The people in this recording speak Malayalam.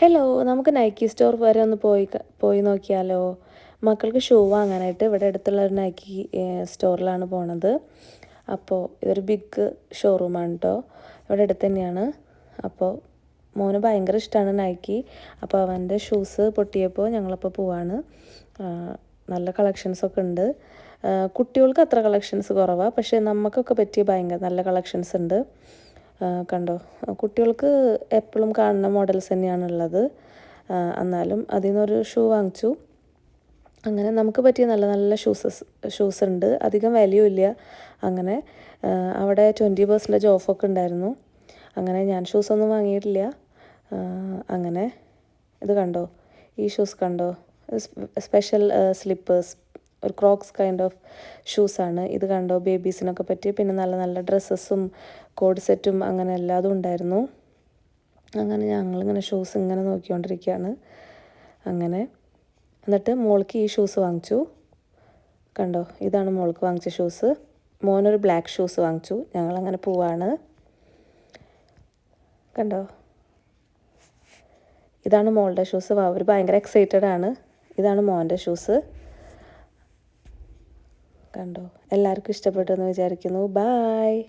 ഹലോ, നമുക്ക് നൈക്കി സ്റ്റോർ വരെ ഒന്ന് പോയി നോക്കിയാലോ? മക്കൾക്ക് ഷൂ വാങ്ങാനായിട്ട് ഇവിടെ അടുത്തുള്ള ഒരു നൈക്കി സ്റ്റോറിലാണ് പോണത്. അപ്പോൾ ഇതൊരു ബിഗ് ഷോറൂമാണ് കേട്ടോ. ഇവിടെ അടുത്ത് തന്നെയാണ്. അപ്പോൾ മോന് ഭയങ്കര ഇഷ്ടമാണ് നൈക്കി. അപ്പോൾ അവൻ്റെ ഷൂസ് പൊട്ടിയപ്പോൾ ഞങ്ങളപ്പോൾ പോവാണ്. നല്ല കളക്ഷൻസൊക്കെ ഉണ്ട്. കുട്ടികൾക്ക് അത്ര കളക്ഷൻസ് കുറവാണ്, പക്ഷേ നമുക്കൊക്കെ പറ്റിയ ഭയങ്കര നല്ല കളക്ഷൻസ് ഉണ്ട്. കണ്ടോ, കുട്ടികൾക്ക് എപ്പോഴും കാണുന്ന മോഡൽസ് തന്നെയാണുള്ളത്. എന്നാലും അതിൽ നിന്നൊരു ഷൂ വാങ്ങിച്ചു. അങ്ങനെ നമുക്ക് പറ്റിയ നല്ല നല്ല ഷൂസ് ഉണ്ട്. അധികം വിലയുമില്ല. അങ്ങനെ അവിടെ 20% ഓഫൊക്കെ ഉണ്ടായിരുന്നു. അങ്ങനെ ഞാൻ ഷൂസൊന്നും വാങ്ങിയിട്ടില്ല. അങ്ങനെ ഇത് കണ്ടോ, ഈ ഷൂസ് കണ്ടോ, സ്പെഷ്യൽ സ്ലിപ്പേഴ്സ്, ഒരു ക്രോക്സ് കൈൻഡ് ഓഫ് ഷൂസാണ് ഇത്. കണ്ടോ, ബേബീസിനൊക്കെ പറ്റി. പിന്നെ നല്ല നല്ല ഡ്രസ്സസും കോഡ് സെറ്റും അങ്ങനെ എല്ലാതും ഉണ്ടായിരുന്നു. അങ്ങനെ ഞങ്ങളിങ്ങനെ ഷൂസ് ഇങ്ങനെ നോക്കിക്കൊണ്ടിരിക്കുകയാണ്. അങ്ങനെ എന്നിട്ട് മോൾക്ക് ഈ ഷൂസ് വാങ്ങിച്ചു. കണ്ടോ, ഇതാണ് മോൾക്ക് വാങ്ങിച്ച ഷൂസ്. മോനൊരു ബ്ലാക്ക് ഷൂസ് വാങ്ങിച്ചു. ഞങ്ങളങ്ങനെ പോവാണ്. കണ്ടോ, ഇതാണ് മോളുടെ ഷൂസ്. അവർ ഭയങ്കര എക്സൈറ്റഡ് ആണ്. ഇതാണ് മോൻ്റെ ഷൂസ്. കണ്ടോ, എല്ലാവർക്കും ഇഷ്ടപ്പെട്ടു എന്ന് വിചാരിക്കുന്നു. ബായ്.